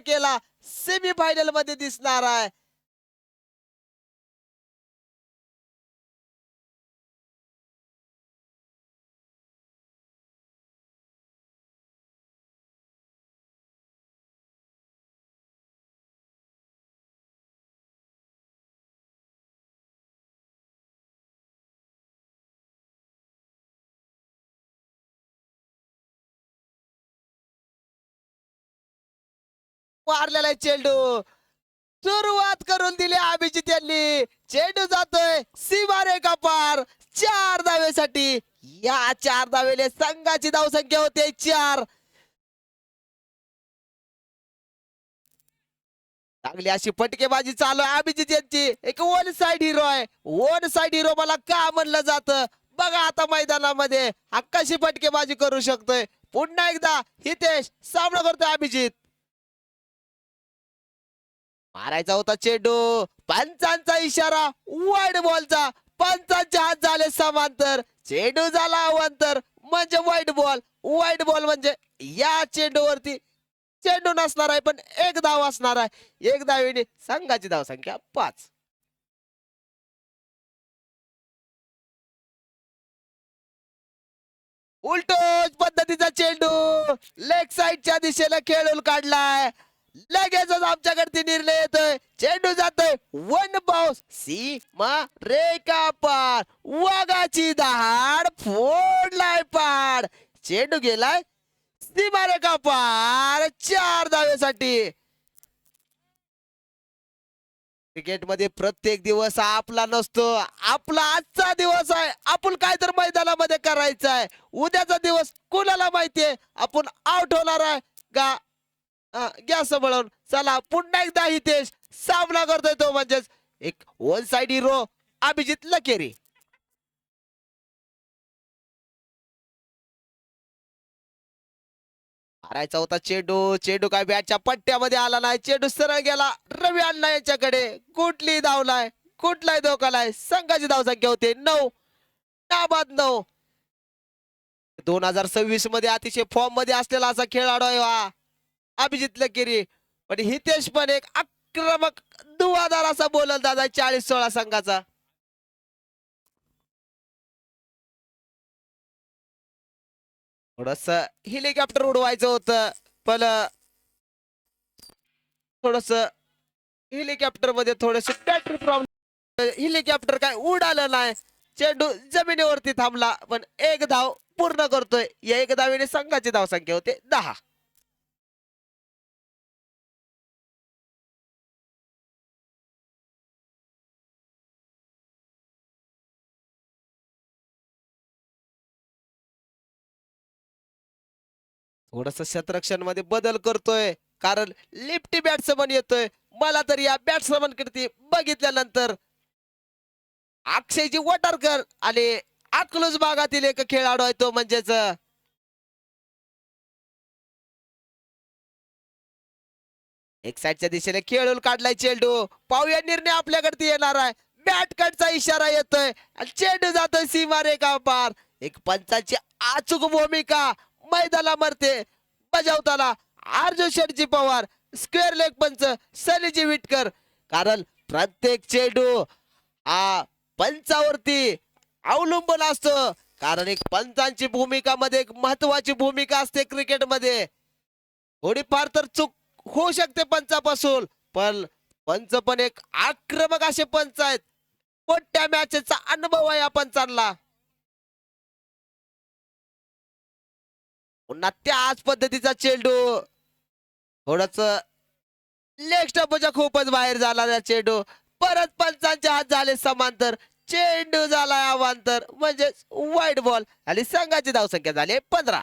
केला semi final मध्ये दिसणार आहे. मारलेला आहे चेंडू. सुरुवात करून दिली अभिजित यांनी. चेंडू जातोय सीमारेखा पार 4 धावेसाठी. या 4 धावेले संघाची धावसंख्या होते 4. चांगली अशी फटकेबाजी चालू आहे अभिजित यांची. एक वन साइड हिरो आहे. वन साइड हिरो मला का म्हणलं जातं बघा आता मैदानामध्ये हा कशी फटकेबाजी करू शकतोय. पुन्हा एकदा हितेश सामना करतोय अभिजित. मारायचा होता चेंडू. पंचांचा इशारा वाईड बॉलचा. पंचांचे हात झाले समांतर. चेंडू झाला अवांतर म्हणजे वाईड बॉल. वाईड बॉल म्हणजे या चेंडूवरती चेंडू नसणार आहे पण एक धाव असणार आहे. एक धावेने संघाची धावसंख्या 5. उलटोच पद्धतीचा चेंडू लेग साइडच्या दिशेला खेळून काढलाय. लगेचच आमच्याकडे निर्णय येतोय. चेंडू जातोय वन बाउन्स सीमा रेखा पार. वाघाची दहाड फोडलाय पाड. चेंडू गेलाय सीमा रेखा पार 4 धावेसाठी. क्रिकेट मध्ये प्रत्येक दिवस हा आपला नसतो. आपला आजचा दिवस आहे. आपण काय तर मैदानामध्ये करायचं आहे. उद्याचा दिवस कुणाला माहितीये आपण आउट होणार आहे का. घ्या सांभाळून. चला पुन्हा एकदा हितेश सामना करतोय तो म्हणजेच एक वन साइड हिरो अभिजित लकेरी. मारायचा होता चेंडू. चेंडू काय बॅटच्या पट्ट्यामध्ये आला नाही. चेंडू सरळ गेला रवी अण्णा यांच्याकडे. कुठली धावलाय कुठलाही धोकालाय. संघाची धावसंख्या होते 9. नाबाद 9. 2026 मध्ये अतिशय फॉर्म मध्ये असलेला असा खेळाडू आहे हा अभिजित लकेरी. पण हितेश पण एक आक्रमक दुवादार असा बोलंदाज आहे 40-16 संघाचा. थोडस हेलिकॉप्टर उडवायचं होतं पण थोडस हेलिकॉप्टर मध्ये थोडस बॅटरी प्रॉब्लेम. हेलिकॉप्टर काय उडालं नाही. चेंडू जमिनीवरती थांबला पण एक धाव पूर्ण करतोय. या एक धावेने संघाची धावसंख्या होते 10. थोडस क्षेत्ररक्षण मध्ये बदल करतोय कारण लिफ्टी बॅट्समन येतोय. मला तर या बॅट्समन कडे बघितल्यानंतर अक्षयजी वटारकर आणि अकलूज भागातील एक खेळाडू आहे तो म्हणजेच एक साइडच्या दिशेने खेळून काढलाय चेंडू. पाहूया निर्णय आपल्याकडे येणार आहे. बॅट कटचा इशारा येतोय आणि चेंडू जातोय सीमारेखा पार. एक पंचाची अचूक भूमिका मैदानामध्ये बजावताना अर्जुन शेटजी पवार. स्क्वेअर लेग पंच सलीजी विटकर. कारण प्रत्येक चेंडू हा पंचावरती अवलंबून असतो. कारण एक पंचांची भूमिका मध्ये एक महत्वाची भूमिका असते क्रिकेटमध्ये. थोडीफार तर चूक होऊ शकते पंचापासून पण पंच पण एक आक्रमक असे पंच आहेत. मोठ्या मॅचचा अनुभव आहे या पंचांना. पुन्हा त्याच पद्धतीचा चेंडू. थोडस लेग स्टंपच्या खूपच बाहेर झाला चेंडू. परत पंचांचे हात झाले समांतर. चेंडू झाला अवांतर म्हणजे वाईड बॉल आणि संघाची धावसंख्या झाली 15.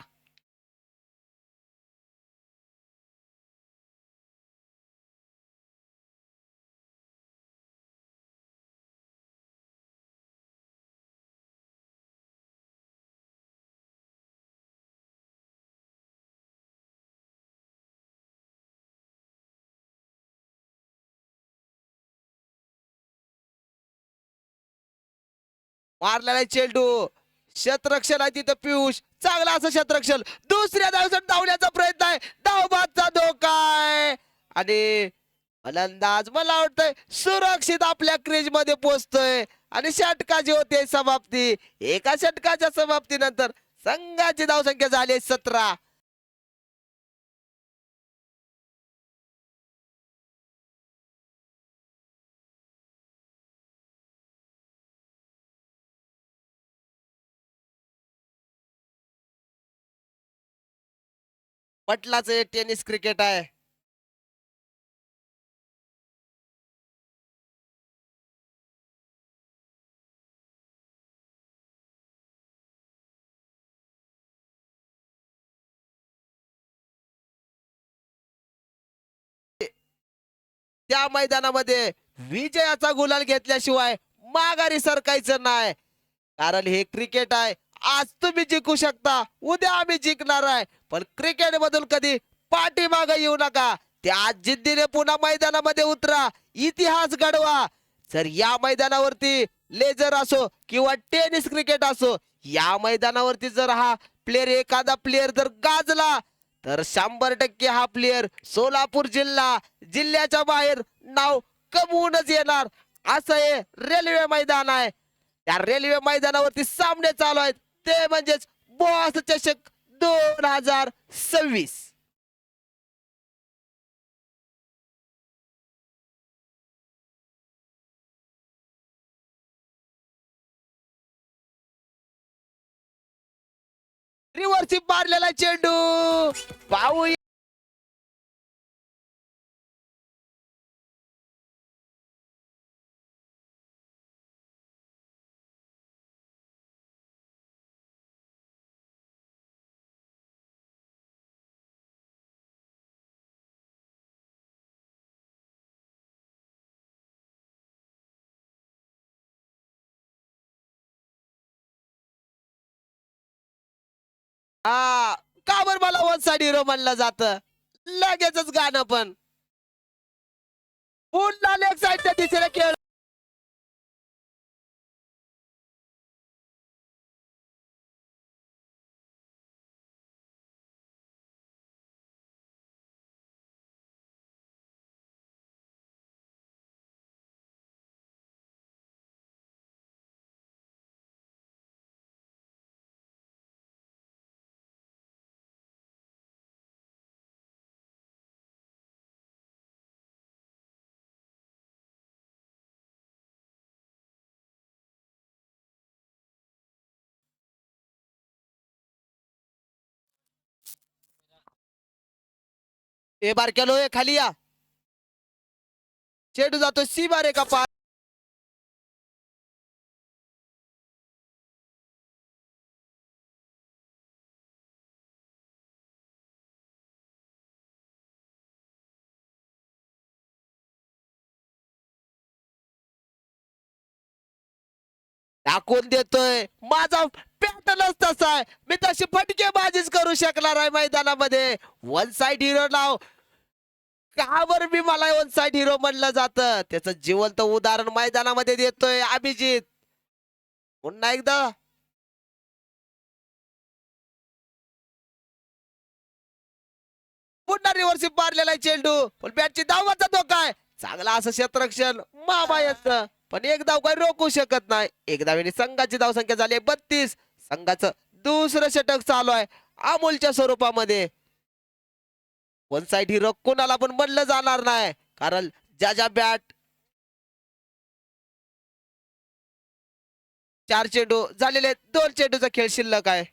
मारलेला चेंडू. क्षेत्ररक्षण आहे तिथं पियुष. चांगला असं क्षेत्ररक्षण. दुसऱ्या धावसाठी धावण्याचा प्रयत्न आहे. धावबादचा धोका आहे आणि फलंदाज मला वाटतंय सुरक्षित आपल्या क्रीज मध्ये पोहोचतोय आणि षटकाची होते समाप्ती. एका षटकाच्या समाप्तीनंतर संघाची धावसंख्या झाली 17. पटलाच टेनिस क्रिकेट आहे. त्या मैदानामध्ये विजयाचा गुलाल घेतल्याशिवाय माघारी सरकायचं नाही. कारण हे क्रिकेट आहे. आज तुम्ही जिंकू शकता, उद्या आम्ही जिंकणार आहे, पण क्रिकेट मधून कधी पाठीमागे येऊ नका. त्या जिद्दीने पुन्हा मैदानामध्ये उतरा, इतिहास घडवा. जर या मैदानावरती लेझर असो किंवा टेनिस क्रिकेट असो, या मैदानावरती जर हा प्लेयर एखादा प्लेयर जर गाजला तर 100% हा प्लेयर सोलापूर जिल्ह्याच्या बाहेर नाव कमवूनच येणार. असं हे रेल्वे मैदान आहे. त्या रेल्वे मैदानावरती सामने चालू आहेत, ते म्हणजेच बॉस चषक 2026. रिव्हर्सिप मारलेला चेंडू पाहू. हा, का बरं मला वन साइड हिरो म्हणलं जातं. लगेचच गाणं पण पुन्हा लेग साइडच्या दिशेने खेळ. ए बारक्यालो ए खाली या. चेंडू जातो सी बारे का पार. टाकून देतोय. माझा पॅटर्नच तसा आहे. मी तशी फटकेबाजीच करू शकणार आहे मैदानामध्ये. वन साइड हिरो नाव का बरं मी मला वन साइड हिरो म्हणलं जातं, त्याचं जिवंत उदाहरण मैदानामध्ये देतोय अभिजित. पुन्हा एकदा पुन्हा रिव्हर्सिप मारलेला आहे चेंडू, पण बॅटची धावाचा धोका आहे. चांगला असं क्षेत्ररक्षण मामा याचं, पण एक धाव काही रोखू शकत नाही. एक धावेने संघाची धावसंख्या झाली 32. संघाचं दुसरं षटक चालू आहे अमोलच्या स्वरूपामध्ये. वन साइड हिरो कोणाला पण म्हणलं जाणार नाही, कारण ज्या बॅट 4 चेंडू झालेले, 2 चेंडूचा खेळ शिल्लक आहे.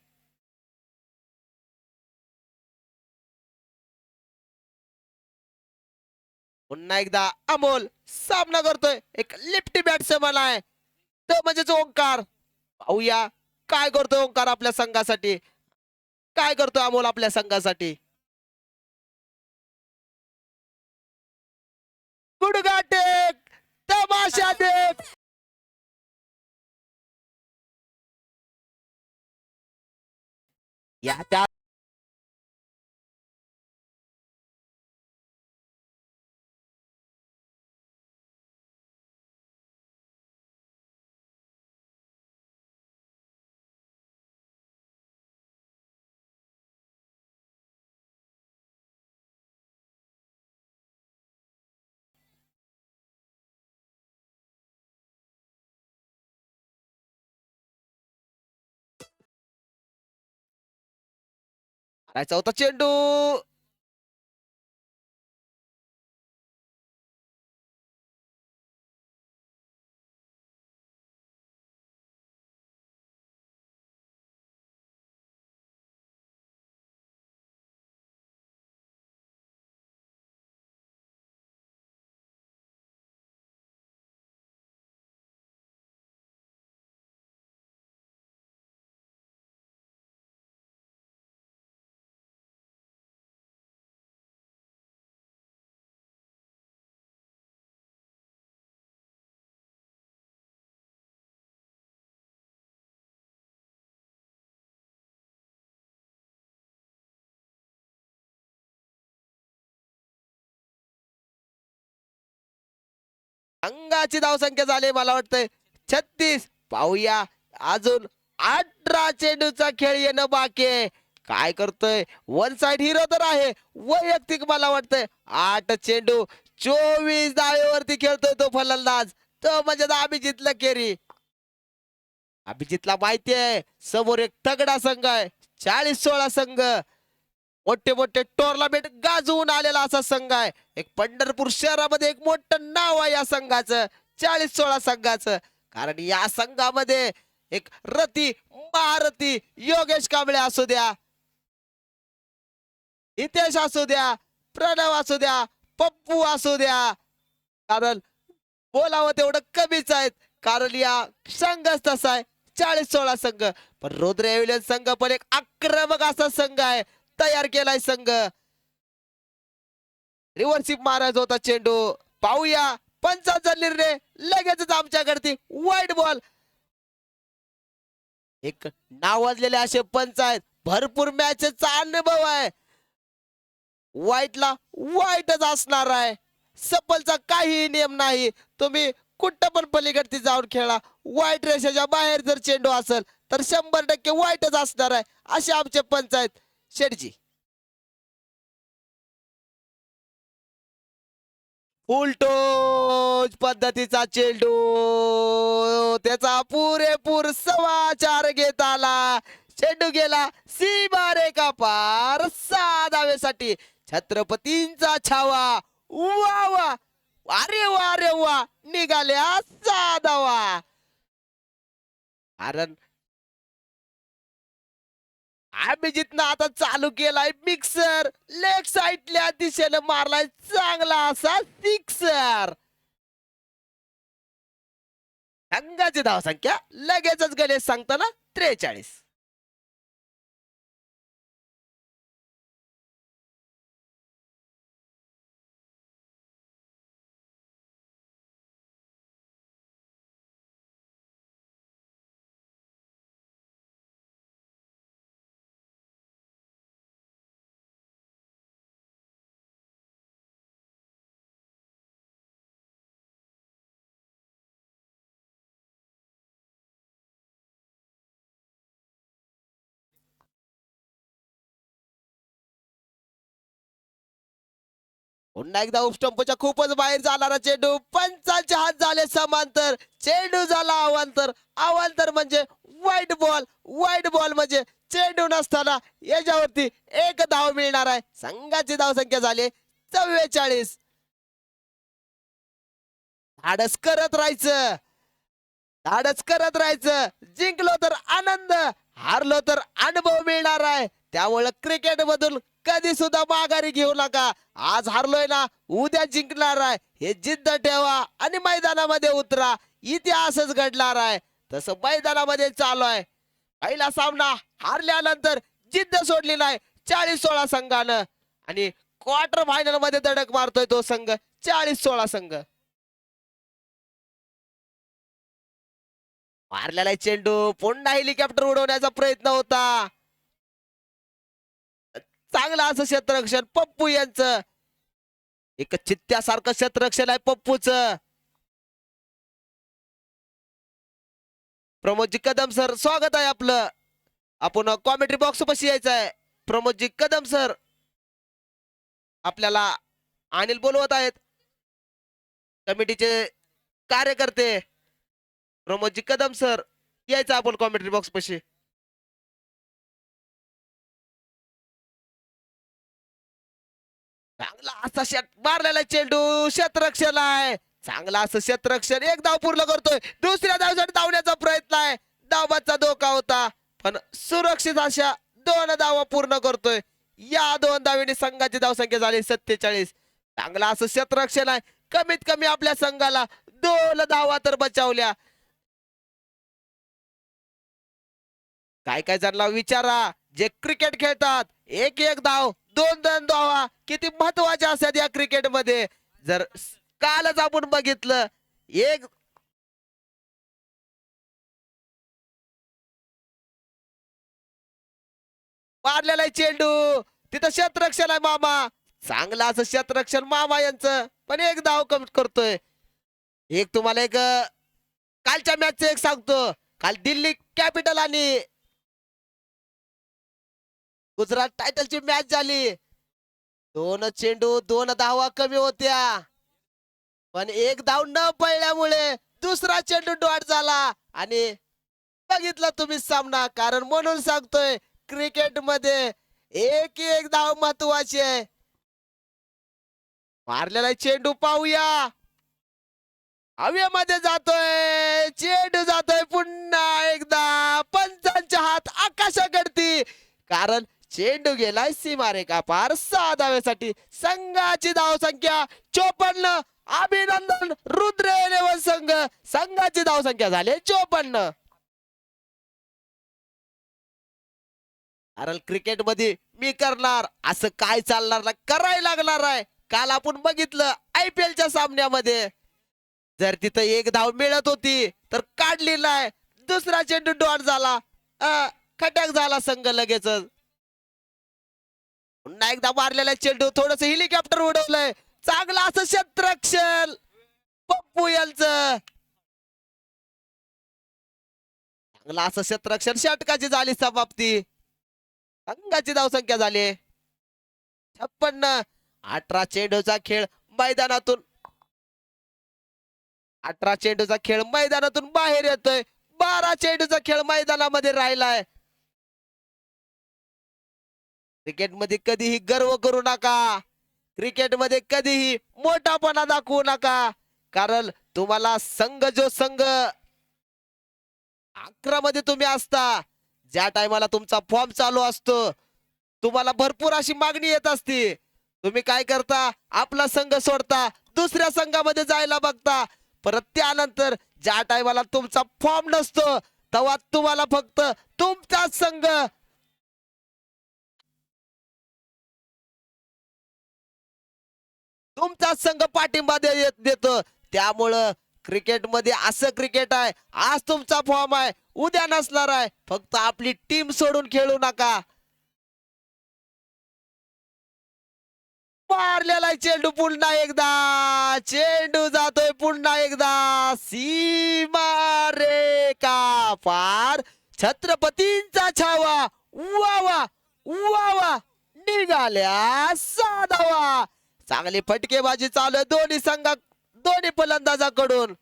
पुन्हा एकदा अमोल सामना करतोय. एक लिफ्टी बॅट्समन आहे, तो म्हणजेच ओंकार. पाहूया काय करतोय ओंकार आपल्या संघासाठी, काय करतोय अमोल आपल्या संघासाठी. गुडघा टेक, तमाशा देख. या त्या मारायचा होता चेंडू. अंगाची धावसंख्या झाली मला वाटतंय 36. पाहूया अजून 18 चेंडूचा खेळ येणं बाकी आहे. काय करतोय वन साइड हिरो तर आहे. वैयक्तिक मला वाटतंय 8 चेंडू 24 धावेवरती खेळतोय तो फलंदाज. तो म्हणजे अभिजित लकेरी. अभिजितला माहिती आहे समोर एक तगडा संघ आहे. 40-16 संघ मोठे मोठे टोर्नामेंट गाजवून आलेला असा संघ आहे. एक पंढरपूर शहरामध्ये एक मोठं नाव आहे या संघाचं. 40-16 संघाचं. कारण या संघामध्ये एक रती महारथी योगेश कांबळे असू द्या, हितेश असू द्या, प्रणव असू द्या, पप्पू असू द्या. कारण बोलावं तेवढं कमीच आहेत. कारण या संघच तसा आहे 40-16 संघ. पण रुद्र एव्हिलियन संघ पण एक आक्रमक असा संघ आहे. तयार केलाय संघ. रिव्हर्सिप मारायचा होता चेंडू. पाहूया पंचाचा निर्णय लगेचच आमच्याकडे वाईट बॉल. एक नावाजलेले असे पंच आहेत. भरपूर मॅचेसचा अनुभव आहे. वाईटला वाईटच असणार आहे. सफलचा काही नियम नाही. तुम्ही कुठं पण पलीकडती जाऊन खेळा. वाईट रेषेच्या बाहेर जर चेंडू असेल तर 100% वाईटच असणार आहे. असे आमचे पंच आहेत शेठजी. उलटोज पद्धतीचा चेंडू. त्याचा पुरेपूर 4.25 घेत आला. चेंडू गेला सीमा रेखा पार 6 धावेसाठी. छत्रपतींचा छावा. वा वा अरे वा अरे वा निघाल्या 6 धावा. कारण अभिजितनं आता चालू केलाय मिक्सर. लेग साईडल्या दिशेने मारलाय चांगला असा सिक्सर. संघाची धावसंख्या लगेचच गणेश सांगताना 43. पुन्हा एकदा उपस्टंपच्या खूपच बाहेर जाणारा चेंडू. पंचांचे हात झाले समांतर. चेंडू झाला अवांतर. अवांतर म्हणजे वाईट बॉल. वाईट बॉल म्हणजे चेंडू नसताना याच्यावरती एक धाव मिळणार आहे. संघाची धावसंख्या झाली 44. धाडस करत राहायचं. धाडस करत राहायचं. जिंकलो तर आनंद, हारलो तर अनुभव मिळणार आहे. त्यामुळे क्रिकेट मधून कधी सुद्धा माघारी घेऊ नका. आज हारलोय ना उद्या जिंकणार आहे हे जिद्द ठेवा आणि मैदानामध्ये उतरा. इतिहासच घडणार आहे. तसं मैदानामध्ये चालू आहे. पहिला सामना हारल्यानंतर जिद्द सोडली नाही 40-16 संघानं. आणि क्वार्टर फायनल मध्ये धडक मारतोय तो संघ 40-16 संघ. मारलेला चेंडू. पुन्हा हेलिकॉप्टर उडवण्याचा प्रयत्न होता. चांगला असं क्षेत्ररक्षण पप्पू यांचं. एक चित्त्यासारखं क्षेत्ररक्षण आहे पप्पूच. प्रमोदजी कदम सर स्वागत आहे आपलं. आपण कॉमेंट्री बॉक्स पाशी यायचं आहे. प्रमोदजी कदम सर आपल्याला अनिल बोलवत आहेत. कमिटीचे कार्यकर्ते प्रमोदजी कदम सर यायचं आपण कॉमेंट्री बॉक्स पाशी. चांगला असा मारलेला चेंडू क्षेत्ररक्षण आहे. चांगला असं क्षेत्ररक्षण एक धाव पूर्ण करतोय. दुसऱ्या धावसाठी धावण्याचा प्रयत्न आहे. धावाचा धोका होता पण सुरक्षित अशा 2 धावा पूर्ण करतोय. या 2 धावेने संघाची धावसंख्या झाली 47. चांगला असं क्षेत्ररक्षण आहे. कमीत कमी आपल्या संघाला 2 धावा तर बचावल्या. काय काय जणांना विचारा जे क्रिकेट खेळतात, एक एक धाव 2 धावा किती महत्वाच्या असतात या क्रिकेटमध्ये. जर कालच आपण बघितलं एक मारलेला आहे चेंडू, तिथं क्षेत्ररक्षण आहे मामा. चांगला असं क्षेत्ररक्षण मामा यांचं पण एक धाव कमी करतोय. एक तुम्हाला एक कालच्या मॅचचं एक सांगतो. काल दिल्ली कॅपिटल आणि गुजरात टायटलची मॅच झाली. 2 चेंडू 2 धावा कमी होत्या पण एक धाव न पडल्यामुळे दुसरा चेंडू डॉट झाला आणि बघितलं तुम्ही सामना. कारण म्हणून सांगतोय क्रिकेट मध्ये एक धाव महत्वाची आहे. मारलेला चेंडू पाहूया, हवेमध्ये जातोय चेंडू, जातोय पुन्हा एकदा. पंचांच्या हात आकाशाकडती कारण चेंडू गेलाय सीमारेखा पार 6 धावेसाठी. संघाची धावसंख्या 54. अभिनंदन रुद्र 11 संघ. संघाची धावसंख्या झाली 54. कारण क्रिकेट मध्ये मी करणार असं काय चालणार नाही, करायला लागणार आहे. काल आपण बघितलं IPL च्या सामन्यामध्ये जर तिथं एक धाव मिळत होती तर काढली नाही. दुसरा चेंडू डॉट झाला, खटक झाला संघ लगेच. पुन्हा एकदा मारलेला चेंडू, थोडस हेलिकॉप्टर उडवलंय. चांगला असं क्षेत्ररक्षण पप्पू यांचं. चांगला असं क्षेत्ररक्षण, षटकाची झाली समाप्ती. संघाची धावसंख्या झाली 56. 18 चेंडूचा खेळ मैदानातून 18 चेंडूचा खेळ मैदानातून बाहेर येतोय. 12 चेंडूचा खेळ मैदानामध्ये राहिलाय. क्रिकेटमध्ये कधीही गर्व करू नका, क्रिकेटमध्ये कधीही मोठापणा दाखवू नका. कारण तुम्हाला संघ 11 मध्ये तुम्ही असता, ज्या टायमाला तुमचा फॉर्म चालू असतो तुम्हाला भरपूर अशी मागणी येत असते. तुम्ही काय करता, आपला संघ सोडता, दुसऱ्या संघामध्ये जायला बघता. परत त्यानंतर ज्या टायमाला तुमचा फॉर्म नसतो तेव्हा तुम्हाला फक्त तुमचाच संघ पाठिंबा देतो. त्यामुळं क्रिकेटमध्ये असं क्रिकेट आहे, आज तुमचा फॉर्म आहे उद्या नसणार आहे. फक्त आपली टीम सोडून खेळू नका. मारलेला चेंडू पुन्हा एकदा, चेंडू जातोय पुन्हा एकदा सीमा रेखा पार. छत्रपतींचा छावा वावा वावा निघाल्या 6 धावा. चांगली फटकेबाजी चालू आहे दोन्ही फलंदाजाकडून.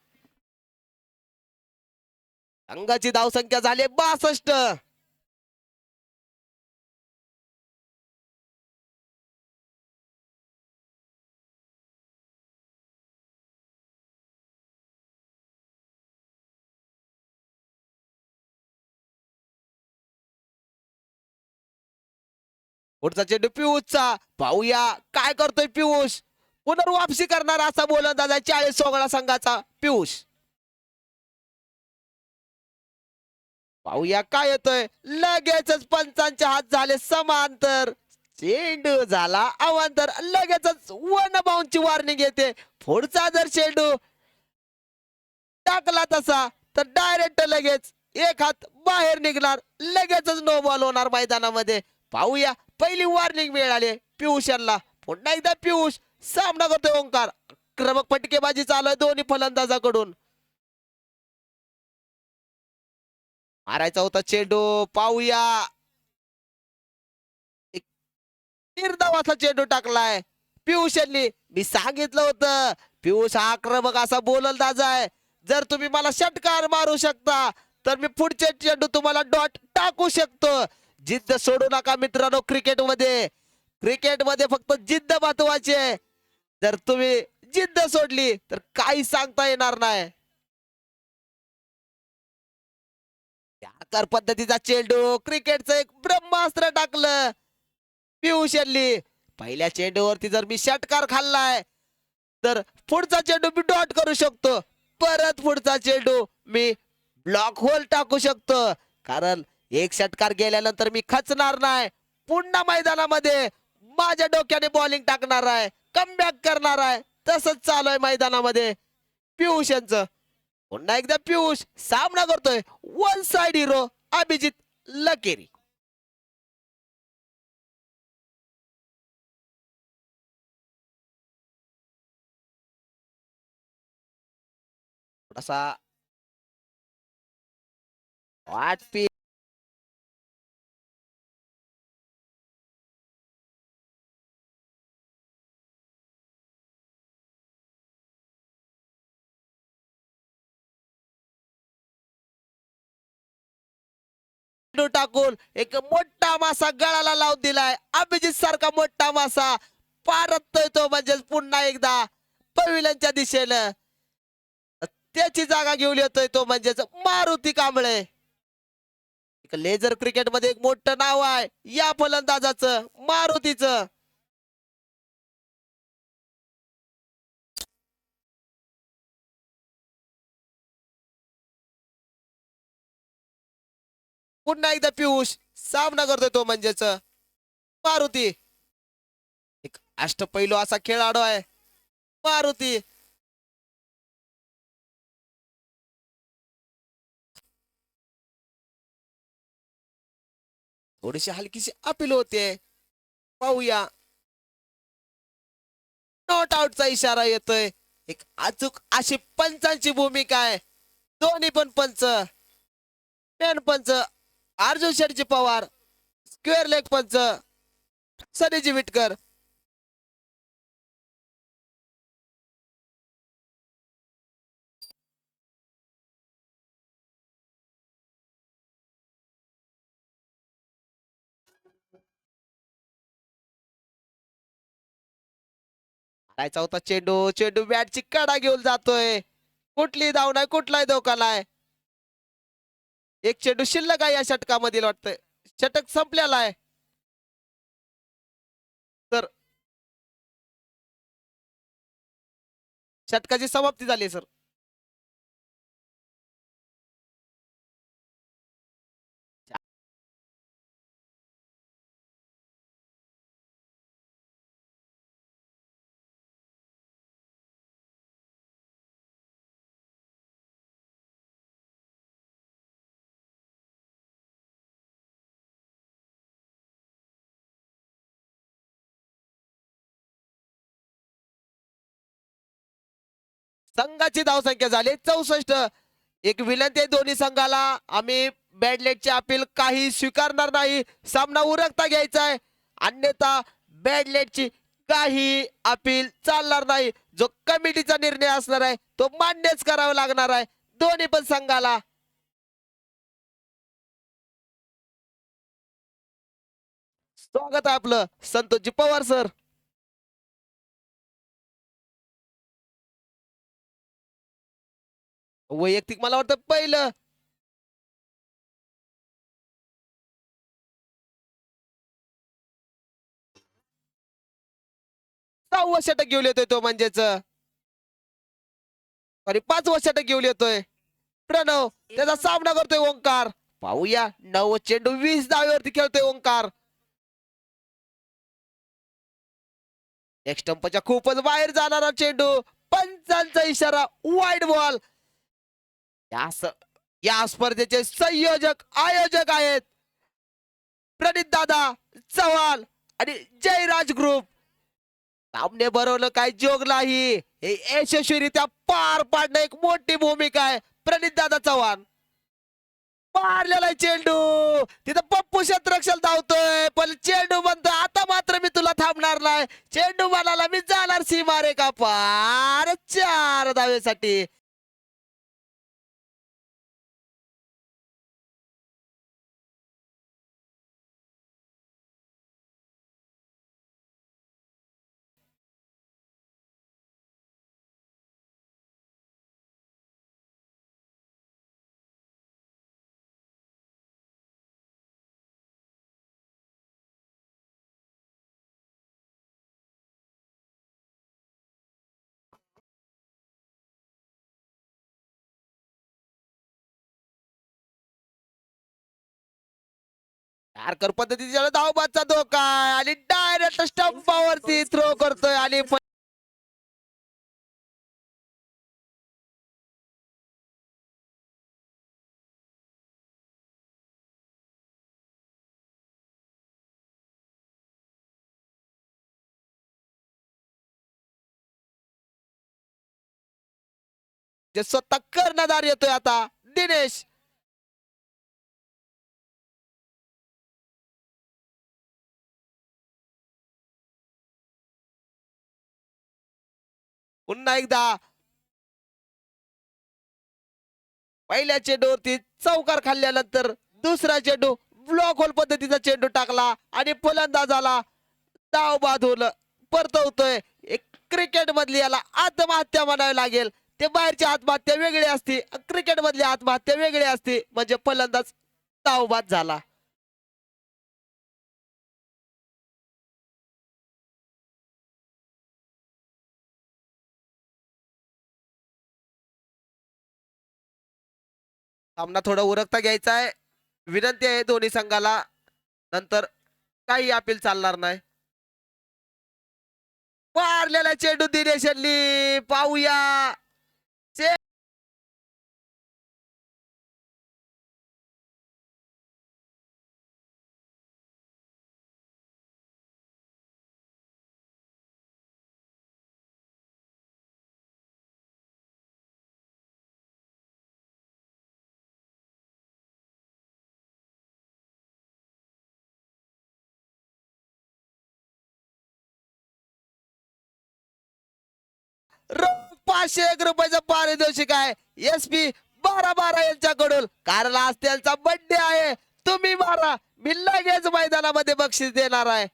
संघाची धावसंख्या झाली 62. पुढचा चेंडू पियुषचा, पाहूया काय करतोय पियुष. पुनर्वापसी करणार असा गोलंदाज आहे 40 संघाचा पियुष. पाहूया काय येतोय. लगेचच पंचांचे हात झाले समांतर, चेंडू झाला अवांतर. लगेचच 1 बाउंसची वॉर्निंग येते. पुढचा जर चेंडू टाकला तसा तर डायरेक्ट लगेच एक हात बाहेर निघणार, लगेचच नो बॉल होणार मैदानामध्ये. पाहूया पहिली वॉर्निंग मिळाली पियुष यांना. पुन्हा एकदा पियुष सामना करतोय ओंकार. क्रमक फटकेबाजी चालू आहे दोन्ही फलंदाजाकडून. मारायचा होता चेंडू, पाहूया निर्धावाचा चेंडू टाकलाय पियुष यांनी. मी सांगितलं होतं पियुष हा आक्रमक असा गोलंदाज आहे. जर तुम्ही मला षटकार मारू शकता तर मी पुढचे चेंडू तुम्हाला डॉट टाकू शकतो. जिद्द सोडू नका मित्रांनो क्रिकेट मध्ये. क्रिकेटमध्ये फक्त जिद्द महत्वाची आहे. जर तुम्ही जिद्द सोडली तर काही सांगता येणार नाही. आकार पद्धतीचा चेंडू क्रिकेटचं एक ब्रह्मास्त्र टाकलं पियुष यांनी. पहिल्या चेंडूवरती जर मी षटकार खाल्लाय तर पुढचा चेंडू मी डॉट करू शकतो. परत पुढचा चेंडू मी ब्लॉक होल टाकू शकतो. कारण एक षटकार गेल्यानंतर मी खचणार नाही. पुन्हा मैदानामध्ये माझ्या डोक्याने बॉलिंग टाकणार आहे, कमबॅक करणार आहे. तसंच चालू आहे मैदानामध्ये पियुष यांचं. पुन्हा एकदा पियुष सामना करतोय वन साइड हिरो अभिजित लकेरी. थोडासा वाट टाकून एक मोठा मासा गळाला लावून दिलाय. अभिजित सारखा मोठा मासा पारतोय तो म्हणजे पुन्हा एकदा पविलनच्या दिशेनं. त्याची जागा घेऊन येतोय तो म्हणजेच मारुती कांबळे. लेझर क्रिकेट मध्ये एक मोठं नाव आहे या फलंदाजाचं, मारुतीचं. पुन्हा एकदा पियुष सामना करतोय तो म्हणजेच मारुती. एक अष्टपैलू असा खेळाडू आहे मारुती. थोडीशी हलकीशी अपील होते, पाहूया. नॉट आउटचा इशारा येतोय. एक अचूक अशी पंचांची भूमिका आहे. दोन्ही पण पंच, मेन पंच अर्जुन शेटजी पवार, स्क्वेअर लेग पंच सनीजी विटकर. करायचा होता चेंडू, चेंडू बॅटची कडा घेऊन जातोय. कुठली धाव नाही, कुठलाही धोका नाही. एक चेंडू शिल्लक आहे या षटकामधील वाटतंय. षटक संपलेला आहे. तर षटकाची समाप्ती झाली सर. धावसंख्या झाली 64. एक विनंती आहे दोन्ही संघाला, आम्ही बॅडलेटची अपील काही स्वीकारणार नाही. सामना उरकता घ्यायचा आहे, अन्यथा बॅडलेटची काही अपील चालणार नाही. जो कमिटीचा निर्णय असणार आहे तो मान्यच करावा लागणार आहे दोन्ही पण संघाला. स्वागत आहे आपलं संतोषजी पवार सर. वैयक्तिक मला वाटतं पहिलं 6वं षटक घेऊन येतोय तो म्हणजेच, सॉरी 5वं षटक घेऊन येतोय प्रणव. त्याचा सामना करतोय ओंकार. पाहूया 9 चेंडू 20 धावेवरती खेळतोय ओंकार. नेक्स्ट स्टंपच्या खूपच बाहेर जाणारा चेंडू, पंचांचा इशारा वाईड बॉल. या स्पर्धेचे संयोजक आयोजक आहेत प्रणित दादा चव्हाण आणि जयराज ग्रुप. सामने भरवलं काय जोग नाही, हे यशस्वीरित्या पार पाडणं एक मोठी भूमिका आहे प्रणित दादा चव्हाण. मारलेला आहे चेंडू, तिथं पप्पू शतरक्षल धावतोय पण चेंडू म्हणतो आता मात्र मी तुला थांबणार नाही. चेंडू म्हणाला मी जाणार सीमारेखा पार 4 धावेसाठी. यारकर पद्धतीच्या धावबादचा धोका आहे आणि डायरेक्ट स्टंपावरती थ्रो करतोय आणि जे स्वतः कर्णधार येतोय आता दिनेश. पुन्हा एकदा पहिल्या चेंडूवरती चौकार खाल्ल्यानंतर दुसरा चेंडू ब्लॉक होल पद्धतीचा चेंडू टाकला आणि फलंदाजाला डाव बांधून परतवतोय. एक क्रिकेट मधली याला आत्महत्या म्हणावी लागेल. ते बाहेरची आत्महत्या वेगळी असते, क्रिकेट मधली आत्महत्या वेगळी असते. म्हणजे फलंदाज डावबाद झाला. सामना थोडा उरकता घ्यायचा आहे. विनंती आहे दोन्ही संघाला. नंतर काही अपील चालणार नाही. मारलेला चेंडू दिनेश यांनी पाहूया. रोख 501 रुपयाचं पारितोषिक आहे SP 1212 यांच्याकडून. कारण आज त्यांचा बर्थडे आहे. तुम्ही मारा, मी लगेच मैदानामध्ये बक्षीस देणार आहे.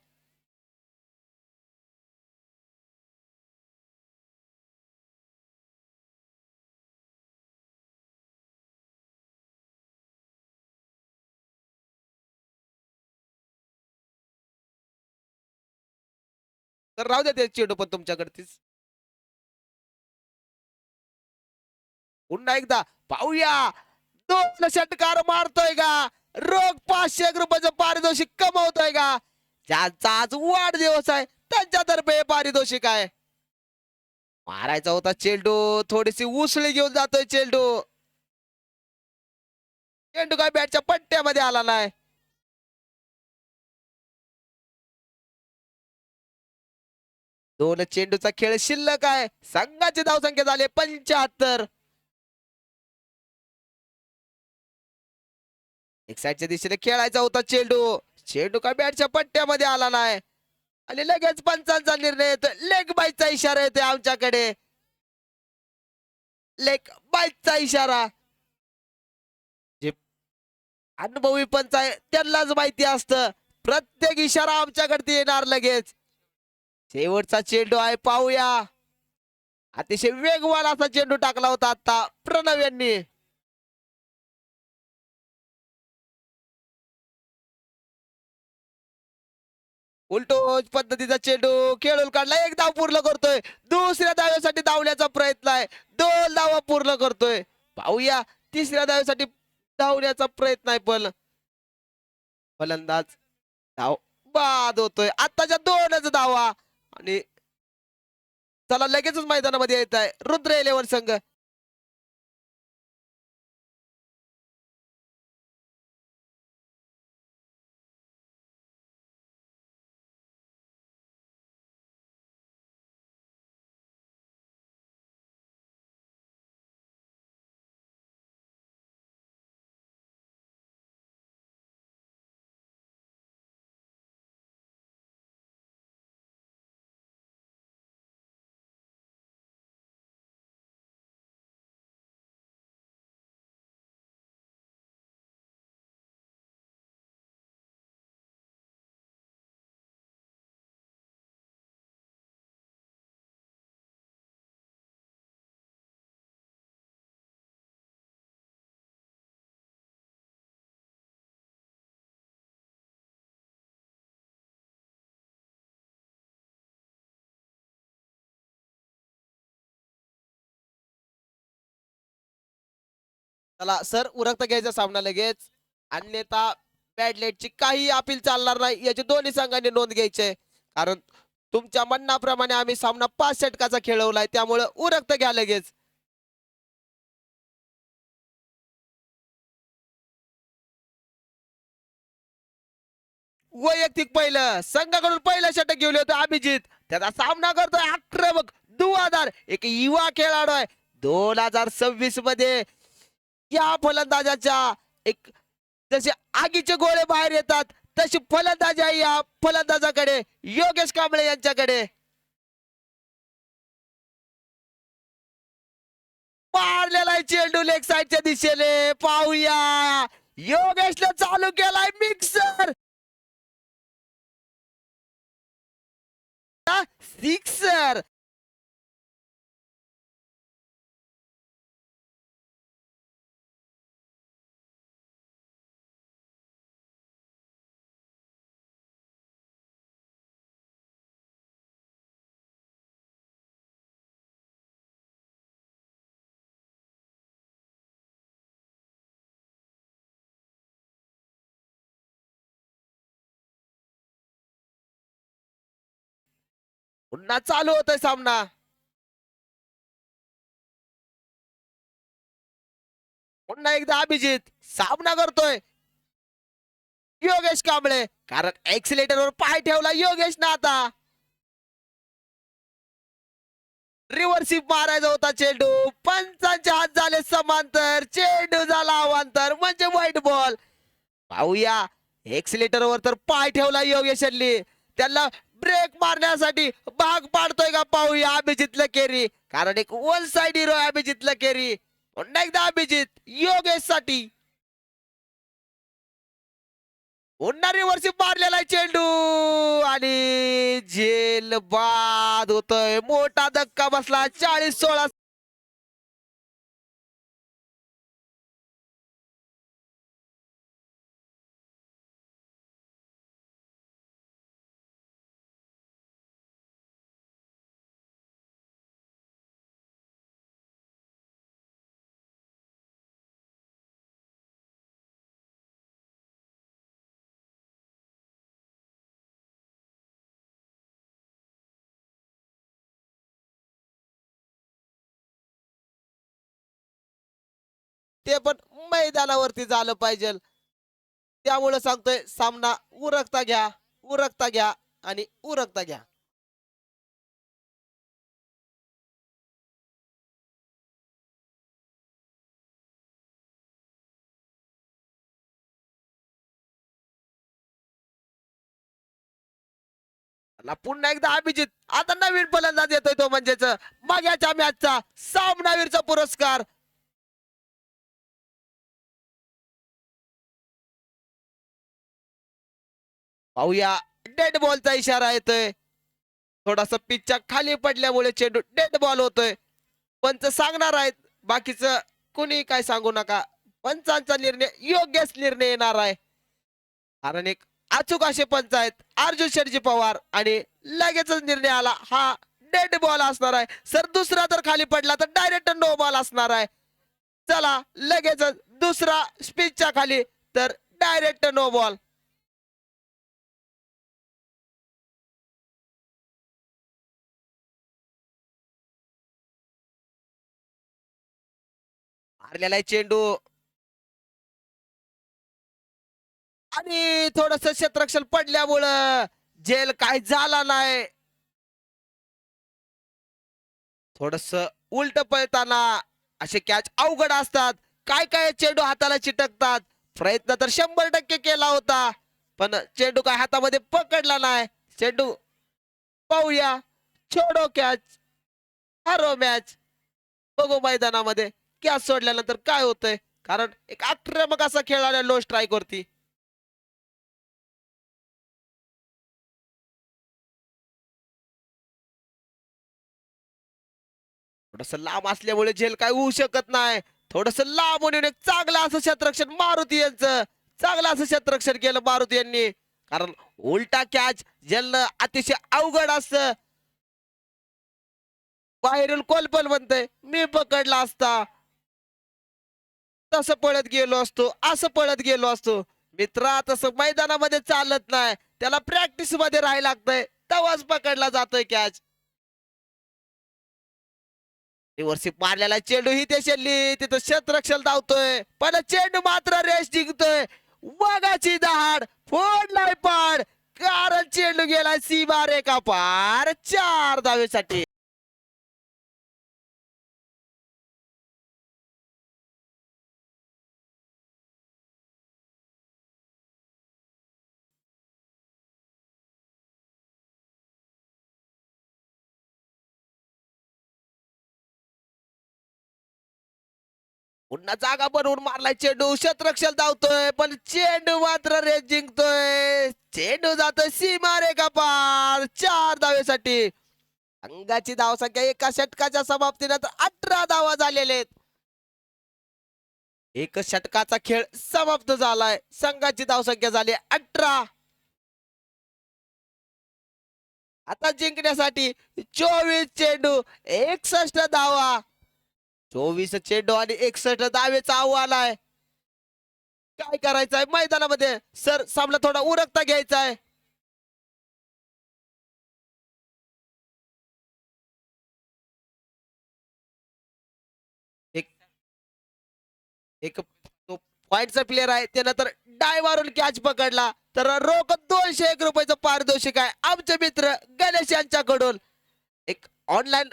तर राहू द्या ते चेंडू पण तुमच्याकडतीच. पुन्हा एकदा पाहूया. दोन षटकार मारतोय का? रोख 501 रुपयाचं पारितोषिक कमवतोय का? ज्यांचा आज वाढदिवस आहे त्यांच्यातर्फे पारितोषिक आहे. मारायचा होता चेंडू, थोडीशी उसळी घेऊन जातोय चेंडू. चेंडू काय बॅटच्या पट्ट्यामध्ये आला नाही. दोन चेंडूचा खेळ शिल्लक आहे. संघाची धावसंख्या झाली 75. एक साईडच्या दिशेने खेळायचा होता चेंडू. चेंडू काय बॅटच्या पट्ट्यामध्ये आला नाही आणि लगेच पंचांचा निर्णय येतो. लेग बाईचा इशारा येतोय आमच्याकडे. लेग बाईचा इशारा. जे अनुभवी पंच आहे त्यांनाच माहिती असतं. प्रत्येक इशारा आमच्याकडे येणार लगेच. शेवटचा चेंडू आहे, पाहूया. अतिशय वेगवान असा चेंडू टाकला होता आता प्रणव यांनी. उलटोज पद्धतीचा चेंडू खेळून काढला. एक धाव पूर्ण करतोय. दुसऱ्या धावेसाठी धावण्याचा प्रयत्न आहे. 2 धावा पूर्ण करतोय. पाहूया तिसऱ्या धावेसाठी धावण्याचा प्रयत्न आहे पण फलंदाज धाव बाद होतोय. आताच्या 2च धावा आणि चला लगेचच मैदानामध्ये येत आहे रुद्र 11 संघ. चला सर उरकता घ्यायचा सामना लगेच, अन्यथा बॅड लेटची काही अपील चालणार नाही याची दोन्ही संघांनी नोंद घ्यायची आहे. कारण तुमच्या म्हणण्याप्रमाणे आम्ही सामना 5 षटकाचा खेळवलाय त्यामुळे उरकत घ्या लगेच. वैयक्तिक पहिलं संघाकडून पहिलं षटक घेऊन येतो अभिजित. त्याचा सामना करतोय आक्रमक दुवादार एक युवा खेळाडू आहे. 2026 मध्ये या फलंदाजाच्या एक जसे आगीचे गोळे बाहेर येतात तशी फलंदाजी आहे या फलंदाजाकडे योगेश कांबळे यांच्याकडे. मारलेला आहे चेंडू लेग साईडच्या दिशेने पाहूया. योगेशला चालू केलाय मिक्सर. सिक्सर. पुन्हा चालू होतोय सामना. पुन्हा एकदा अभिजित सामना करतोय योगेश कांबळे. कारण एक्सिलेटरवर पाय ठेवला योगेश ना आता. रिव्हर्सिप मारायचा होता चेंडू. पंचांचे हात झाले समांतर. चेंडू झाला अवांतर म्हणजे व्हाईट बॉल. पाहूया एक्सिलेटरवर तर पाय ठेवला योगेशनी. त्याला ब्रेक मारण्यासाठी भाग पाडतोय का पाहूया अभिजित लकेरी. कारण एक वन साइड हिरो अभिजित लकेरी. पुन्हा एकदा अभिजित योगेश साठी. पुन्हा रिव्हर्सिप मारलेला आहे चेंडू आणि झेल बाद होतोय. मोठा धक्का बसला 40-16. ते पण मैदानावरती झालं पाहिजे. त्यामुळे सांगतोय सामना उरकता घ्या, उरकता घ्या आणि उरकता घ्या. पुन्हा एकदा अभिजित. आता नवीन फलंदाज येतोय तो म्हणजेच मागच्या मॅचचा सामनावीरचा पुरस्कार. पाहूया डेड बॉलचा इशारा येतोय. थोडासा पिचच्या खाली पडल्यामुळे चेंडू डेड बॉल होतोय. पंच सांगणार आहेत बाकीचं कुणी काय सांगू नका. पंचांचा निर्णय योग्यच निर्णय येणार आहे. कारण एक अचूक असे पंच आहेत अर्जुन शेटजी पवार आणि लगेचच निर्णय आला हा डेड बॉल असणार आहे. सर दुसरा तर खाली पडला तर डायरेक्ट नो बॉल असणार आहे. चला लगेचच दुसरा स्पिचच्या खाली तर डायरेक्ट नो बॉल. मारलेला आहे चेंडू आणि थोडस क्षेत्ररक्षण पडल्यामुळं झेल काय झाला नाही. थोडस उलट पळताना असे कॅच अवघड असतात. काय काय चेंडू हाताला चिटकतात. प्रयत्न तर 100% केला होता पण चेंडू काय हातामध्ये पकडला नाही. चेंडू पाहूया छोडो कॅच हरो मॅच. बघू मैदानामध्ये कॅच सोडल्यानंतर काय होतंय. कारण एक आक्रमक असा खेळाडू लो स्ट्राईक वरती. थोडस लांब असल्यामुळे झेल काय होऊ शकत नाही. थोडस लांब म्हणून एक चांगलं असं क्षेत्ररक्षण मारुती यांचं. चांगलं असं क्षेत्ररक्षण केलं मारुती यांनी. कारण उलटा कॅच झेलणं अतिशय अवघड असतं. बाहेरून कोलपल म्हणतंय मी पकडला असता तसं पळत गेलो असतो असं पळत गेलो असतो. मित्रा तसं मैदानामध्ये चालत नाही, त्याला प्रॅक्टिस मध्ये राहायला लागतंय, तेव्हाच पकडला जातोय कॅच. रिव्हर्सिप मारलेला चेंडू ही देशली तिथं क्षेत्ररक्षण धावतोय, पण चेंडू मात्र रेस जिंकतोय. वाघाची दहाड फोडलाय पाड, कारण चेंडू गेलाय सीमा रेखा पार 4 धावेसाठी. पुन्हा जागा बनवून मारलाय चेंडू, क्षेत्ररक्षण धावतोय, पण चेंडू मात्र रेस जिंकतोय. चेंडू जातोय सीमा रेखा पार 4 धावेसाठी. अंगाची धावसंख्या एका षटकाच्या समाप्तीनंतर 18 धावा झालेले आहेत. एक षटकाचा खेळ समाप्त झालाय, संघाची धावसंख्या झाली 18. आता जिंकण्यासाठी 24 चेंडू 61 धावा. 24 चेंडू आणि 61 धावेचा आव्हान आहे. काय करायचंय मैदानामध्ये सर, सामना थोडा उरकता घ्यायचा आहे. एक एक तो पॉइंटचा प्लेअर आहे, त्यानं तर डाय मारून कॅच पकडला तर रोख 201 रुपयाचं पारितोषिक आहे आमचे मित्र गणेश यांच्याकडून. एक ऑनलाईन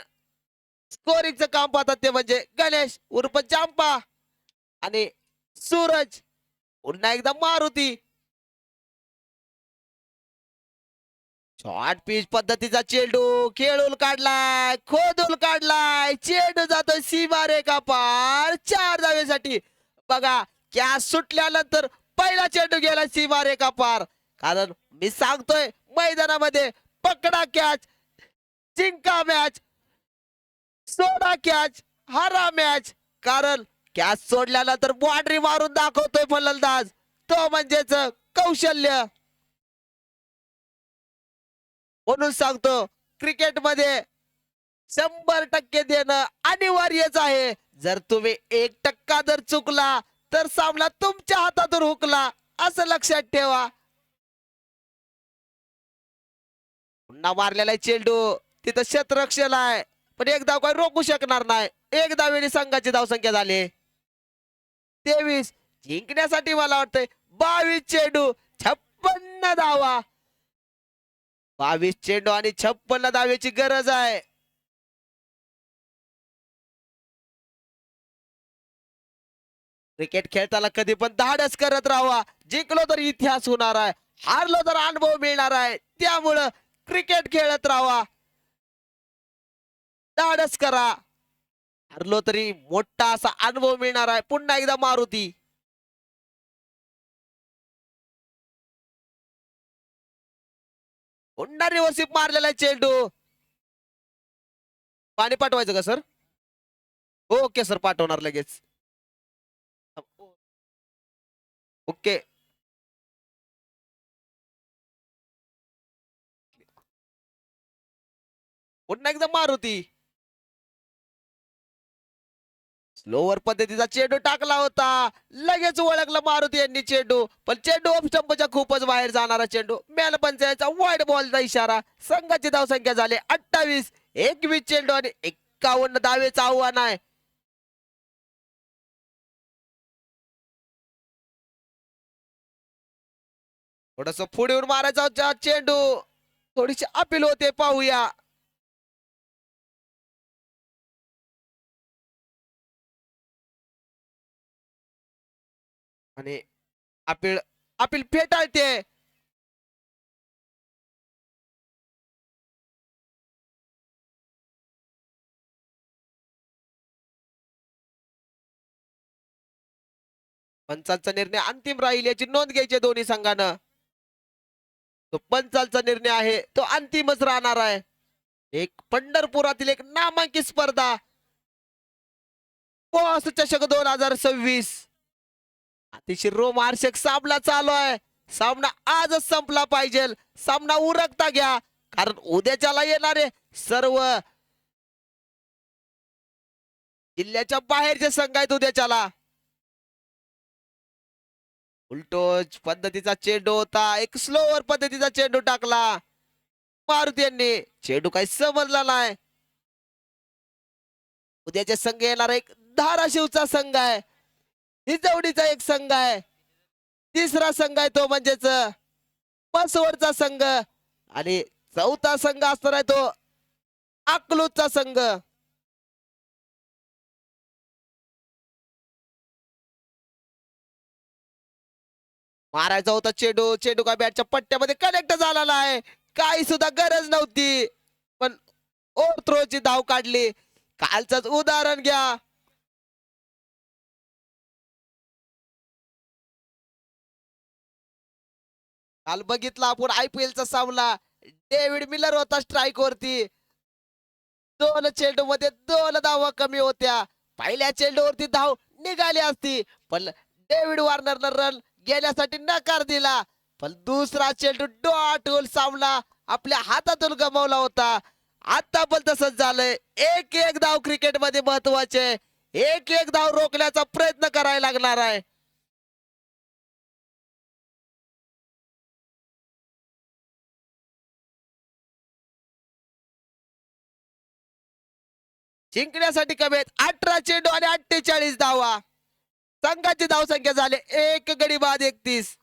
स्कोरिंगचं काम पाहतात ते म्हणजे गणेश उर्फ जांपा आणि सूरज. पुन्हा एकदा मारुती. शॉर्ट पिच पद्धतीचा चेंडू खेळून काढलाय, खोदून काढलाय, चेंडू जातोय सीमा रेखा पार 4 धावेसाठी. बघा, कॅच सुटल्यानंतर पहिला चेंडू गेला सीमा रेखा पार. कारण मी सांगतोय मैदानामध्ये पकडा कॅच, जिंका मॅच, सोडा कॅच, हारा मॅच. कारण कॅच सोडल्यानंतर बाउंड्री मारून दाखवतोय फलंदाज, तो म्हणजेच कौशल्य. म्हणून सांगतो क्रिकेटमध्ये 100% देणं अनिवार्यच आहे. जर तुम्ही 1% जर चुकला तर सामना तुमच्या हातातून हुकला, असं लक्षात ठेवा. पुन्हा मारलेला चेंडू, तिथं क्षेत्ररक्षण आहे, पण एक धाव काही रोखू शकणार नाही. एक धावेने संघाची धावसंख्या झाली 23. जिंकण्यासाठी मला वाटतंय 22 चेंडू 56 धावा. 22 चेंडू आणि 56 धावेची गरज आहे. क्रिकेट खेळताना कधी पण धाडस करत राहावा. जिंकलो तर इतिहास होणार आहे, हारलो तर अनुभव मिळणार आहे. त्यामुळं क्रिकेट खेळत राहावा, धाडस करा. हारलो तरी मोठा असा अनुभव मिळणार आहे. पुन्हा एकदा मारुती. पुन्हा रिव्हर्सिप मारलेला चेंडू. पाणी पाठवायचं का सर? ओके सर, पाठवणार लगेच. ओके. पुन्हा एकदा मारुती. स्लोवर पद्धतीचा चेंडू टाकला होता, लगेच ओळखला मारुती यांनी चेंडू, पण चेंडू ऑफ स्टंपच्या खूपच बाहेर जाणारा चेंडू. मॅन पंचायतचा वाईड बॉलचा इशारा. संघाची धावसंख्या झाली 28. 21 चेंडू आणि 51 धावेचं आव्हान आहे. थोडस पुढे येऊन मारायचा होता चेंडू, थोडीशी अपील होते, पाहूया. आणि अपील अपील फेटाळते. पंचांचा निर्णय अंतिम राहील याची नोंद घ्यायची दोन्ही संघानं. तो पंचांचा निर्णय आहे तो अंतिमच राहणार आहे. एक पंढरपुरातील एक नामांकित स्पर्धा, बॉस चषक 2026. अतिशय रोमांचक सामना चालू आहे. सामना आजच संपला पाहिजे. सामना उरकता घ्या, कारण उद्याच्याला येणारे सर्व जिल्ह्याच्या बाहेरचे संघ आहेत उद्याच्याला. उलटो पद्धतीचा चेंडू होता, एक स्लोवर पद्धतीचा चेंडू टाकला मारुती यांनी. चेंडू काही समजला नाही. उद्याचे संघ येणार एक धाराशिवचा संघ आहे, हिंजवडीचा एक संघ आहे, तिसरा संघ आहे तो म्हणजेच पसवडचा संघ आणि चौथा संघ असणार आहे तो अकलूजचा संघ. मारायचा होता चेंडू, चेंडू का बॅटच्या पट्ट्यामध्ये कनेक्ट झालेला आहे. काही सुद्धा गरज नव्हती, पण ओव्हरथ्रोची धाव काढली. कालच उदाहरण घ्या. काल बघितला आपण IPL चा सामना, डेव्हिड मिलर होता स्ट्राईक वरती. 2 चेंडू मध्ये 2 धावा कमी होत्या. पहिल्या चेंडूवरती धाव निघाली असती, पण डेव्हिड वॉर्नरनं रन घेण्यासाठी नकार दिला. पण दुसरा चेंडू डॉट गोल सामना आपल्या हातातून गमावला होता. आता पण तसंच झालंय. एक एक धाव क्रिकेटमध्ये महत्वाचे. एक एक धाव रोखण्याचा प्रयत्न करायला लागणार आहे. जिंकण्यासाठी कमी आहेत 18 चेंडू आणि 48 धावा. संघाची धावसंख्या झाली एक गडी बाद 31.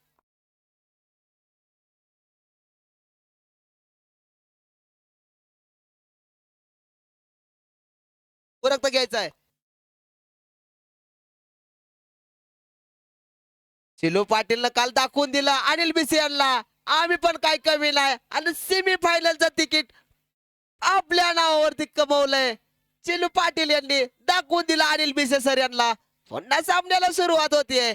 उरकता घ्यायचा आहे. चिलू पाटीलनं काल दाखवून दिलं अनिल बिसे यांना, आम्ही पण काय कमी नाही आणि सेमी फायनलचं तिकीट आपल्या नावावरती कमवलंय. चिलू पाटील यांनी दाखवून दिला अनिल बिसे सर यांना. पुन्हा सामन्याला सुरुवात होतीये.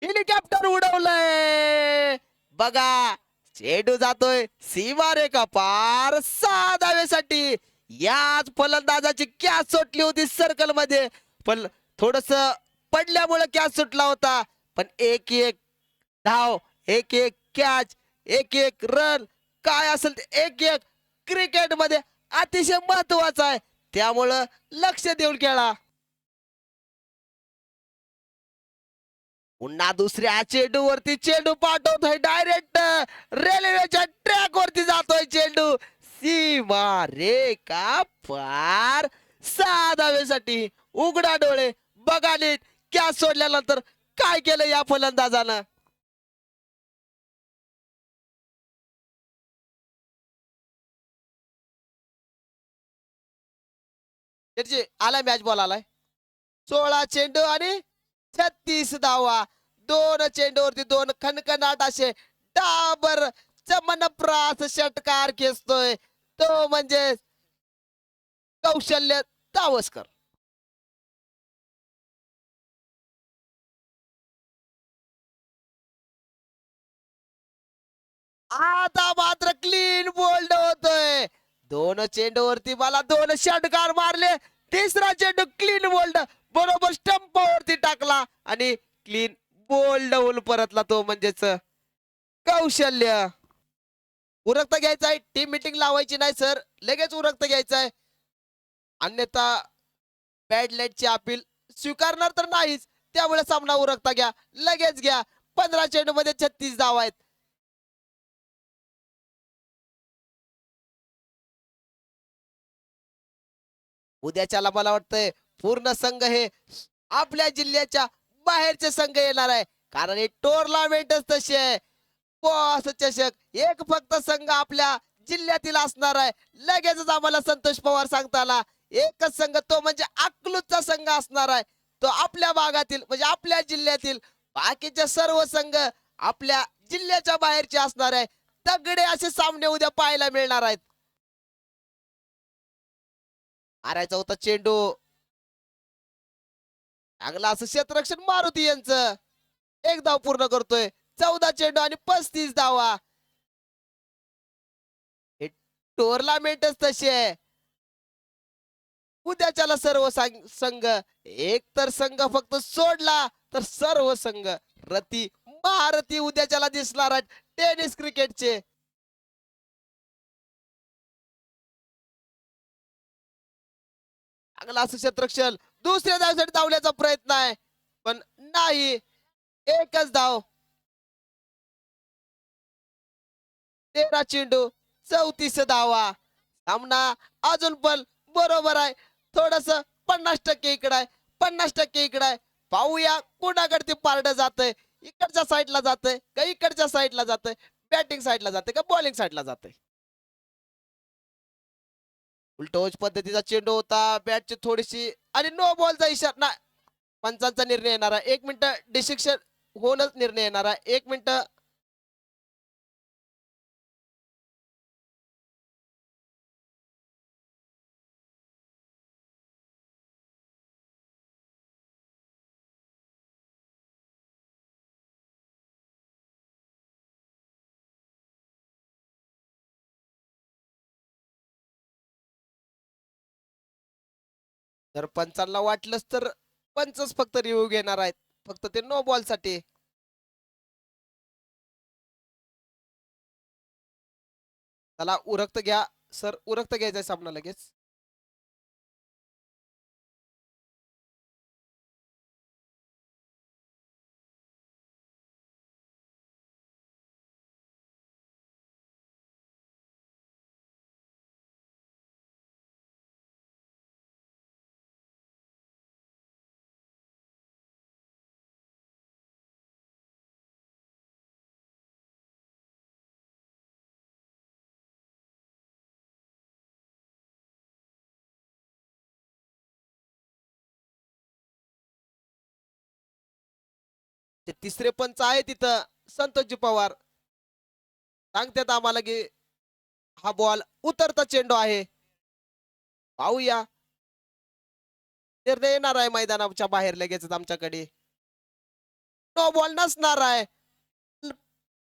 हेलिकॉप्टर उडवलंय बघा. चेंडू जातोय सीमा रेखा पार 6 धावेसाठी. याच फलंदाजाची कॅच सुटली होती सर्कल मध्ये, पण थोडस पडल्यामुळे कॅच सुटला होता. पण एक एक धाव, एक एक कॅच, एक एक रन, काय असेल ते एक एक क्रिकेट मध्ये अतिशय महत्वाचं आहे. त्यामुळं लक्ष देऊन खेळा. पुन्हा दुसऱ्या चेंडू वरती चेंडू पाठवतोय डायरेक्ट रेल्वेच्या ट्रॅक वरती जातोय चेंडू सीमा रेखा पार 6 धावेसाठी. उघडा डोळे बघा नीट, कॅच सोडल्यानंतर काय केलं या फलंदाजानं. त्याची आला मॅच बॉल आलाय. 16 चेंडू आणि 36 धावा. 2 चेंडूवरती 2 खणखणाट असे डाबर चमनप्रास षटकार खेचतोय तो म्हणजे कौशल्य तावस्कर. आता मात्र क्लीन बोल्ड होतोय. 2 चेंडूवरती मला 2 षटकार मारले. तिसरा चेंडू क्लीन बोल्ड बरोबर स्टंप वरती टाकला आणि क्लीन बोल्ड होऊन परतला तो म्हणजेच कौशल्य. उरकता घ्यायचाय. टीम मीटिंग लावायची नाही सर, लगेच उरकता घ्यायचाय. अन्यथा बॅड लाईटची अपील स्वीकारणार तर नाहीच. त्यामुळे सामना उरकता घ्या, लगेच घ्या. 15 चेंडू मध्ये 36 धावा आहेत. उद्याच्याला मला वाटतंय पूर्ण संघ हे आपल्या जिल्ह्याच्या बाहेरचे संघ येणार आहे, कारण हे टोर्नामेंटच तशी आहे. बॉस चषक एक फक्त संघ आपल्या जिल्ह्यातील असणार आहे. लगेचच आम्हाला संतोष पवार सांगता आला. एकच संघ तो म्हणजे अकलूजचा संघ असणार आहे. तो आपल्या भागातील म्हणजे आपल्या जिल्ह्यातील. बाकीचे सर्व संघ आपल्या जिल्ह्याच्या बाहेरचे असणार आहे. तगडे असे सामने उद्या पाहायला मिळणार आहेत. मारायचा होता चेंडू, चांगला असं क्षेत्ररक्षण मारुती यांचं. एक धाव पूर्ण करतोय. 14 चेंडू आणि 35 धावा. हे टोर्नामेंटच तशी आहे. उद्याच्याला सर्व संघ, एक तर संघ फक्त सोडला तर सर्व संघ रती महारथी उद्याच्याला दिसणार आहेत टेनिस क्रिकेटचे. चांगला असं क्षेत्ररक्षण, दुसऱ्या धावसाठी धावण्याचा प्रयत्न आहे. पण नाही. एकच धाव. 13 चेंडू 34 धावा. सामना अजून पण बरोबर आहे. थोडस 50% इकडे आहे, 50% इकडे आहे. पाहूया कुणाकडे ते पारड जातंय. इकडच्या साईडला जातंय का इकडच्या साईडला जातंय, बॅटिंग साईडला जाते का बॉलिंग साईडला जाते. उलटोज पद्धतीचा चेंडू होता. बॅटची थोडीशी आणि नो बॉलचा इशारा नाही. पंचांचा निर्णय येणार आहे. 1 मिनिट डिसिक्शन होऊनच निर्णय येणार आहे. 1 मिनिट. जर पंचांना वाटलंच तर पंचच फक्त रिव्ह्यू घेणार आहेत, फक्त ते नो बॉल साठी. त्याला उरक्त घ्या सर, उरक्त घ्यायचंय सामना लगेच. ते तिसरे पंच आहे तिथं, संतोषजी पवार सांगतात आम्हाला की हा बॉल उतरता चेंडू आहे. पाहूया. निर्णय येणार आहे मैदानाच्या बाहेर लगेचच आमच्याकडे. नो बॉल नसणार आहे.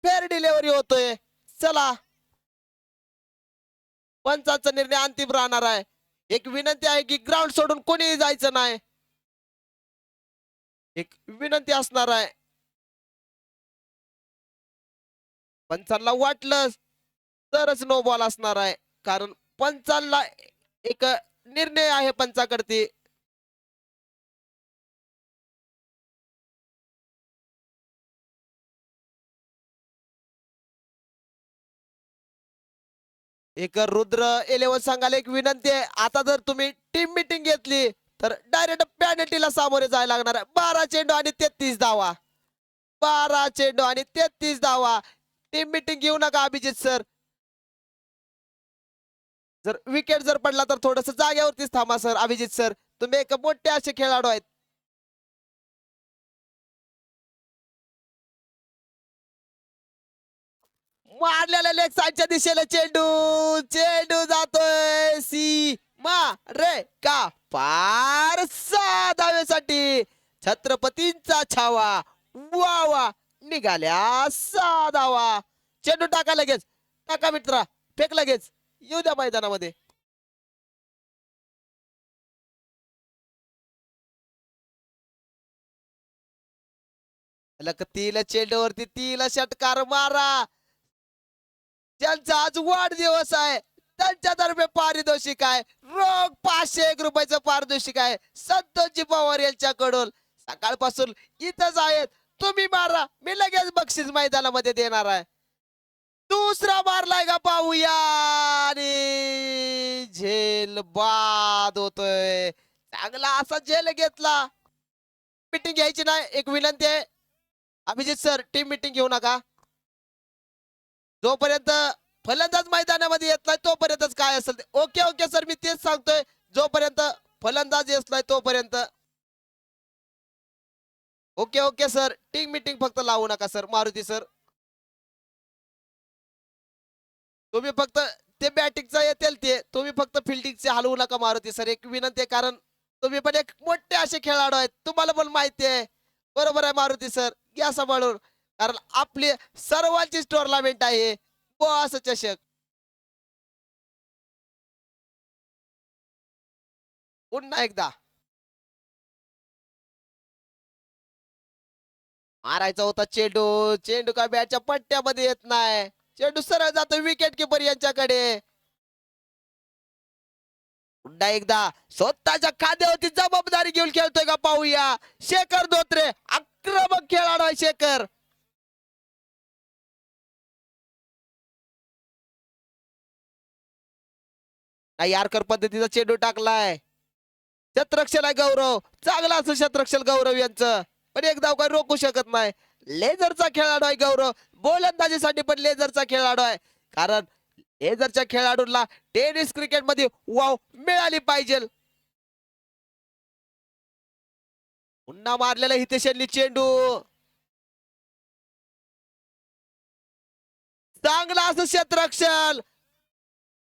फेअर डिलिव्हरी होतोय. चला, पंचांचा निर्णय अंतिम राहणार आहे. एक विनंती आहे की ग्राउंड सोडून कोणीही जायचं नाही. एक विनंती असणार आहे. पंचांना वाटलं तरच नो बॉल असणार आहे, कारण पंचांना एक निर्णय आहे पंचाकडे. एक रुद्र 11 सांगायला एक विनंती आहे. आता जर तुम्ही टीम मीटिंग घेतली तर डायरेक्ट पॅनल्टीला सामोरे जायला लागणार आहे. 12 चेंडू आणि 33 धावा. 12 चेंडू आणि 33 धावा. टीम मीटिंग घेऊ नका अभिजित सर. जर विकेट जर पडला तर थोडस जागेवरतीच थांबा सर. अभिजित सर, तुम्ही एक मोठे असे खेळाडू आहेत. मारलेला लेग साईडच्या दिशेला चेंडू. चेंडू जातोय सी मा रे का पार. 6 धावेसाठी छत्रपतींचा छावा. वा वा, निघाल्या 6 धावा. चेंडू टाका लगेच, टाका मित्रा, फेक लगेच, येऊ द्या मैदानामध्ये. तीला चेंडूवरती तीला षटकार मारा. ज्यांचा आज वाढदिवस आहे त्यांच्यातर्फे पारितोषिक आहे. रोख 501 रुपयाचं पारितोषिक आहे संतोषजी पवार यांच्याकडून. सकाळपासून इथंच आहेत. तुम्ही मारा, मी लगेच बक्षीस मैदानामध्ये देणार आहे. दुसरा मारलाय का पाहूया. आणि झेल बाद होतोय. चांगला असा झेल घेतला. मीटिंग घ्यायची नाही, एक विनंती आहे अभिजित सर, टीम मीटिंग घेऊ नका. जोपर्यंत फलंदाज मैदानामध्ये येत नाही तोपर्यंतच काय असेल ते. ओके ओके सर, मी तेच सांगतोय. जोपर्यंत फलंदाज येत नाही तोपर्यंत. Okay okay sir, team meeting फक्त लावू नका सर. मारुती सर, तुम्ही फक्त ते बॅटिंगचं येतील ते, तुम्ही फक्त फिल्डिंगचे हलवू नका मारुती सर. एक विनंती आहे, कारण तुम्ही पण एक मोठे असे खेळाडू आहेत, तुम्हाला पण माहिती आहे. बरोबर आहे मारुती सर, घ्या सांभाळून, कारण आपली सर्वांचीच टुर्नामेंट आहे. बॉस चषक. पुन्हा एकदा मारायचा होता चेंडू. चेंडू काय बॅटच्या पट्ट्यामध्ये येत नाही. चेंडू सरळ जातो विकेट किपर यांच्याकडे. पुन्हा एकदा स्वतःच्या खांद्यावरती जबाबदारी घेऊन खेळतोय का पाहूया. शेखर धोत्रे आक्रमक खेळाडू आहे शेखर. नाही यारकर पद्धतीचा चेंडू टाकलाय. शतरक्षल आहे गौरव, चांगला असं शतरक्षल गौरव यांचं, पण एक धाव काही रोखू शकत नाही. लेझरचा खेळाडू आहे गौरव, गोलंदाजीसाठी पण लेझरचा खेळाडू आहे. कारण लेझरच्या खेळाडूंना टेनिस क्रिकेट मध्ये वाव मिळाली पाहिजे. पुन्हा मारलेला हितेश यांनी चेंडू. चांगला असं क्षेत्ररक्षण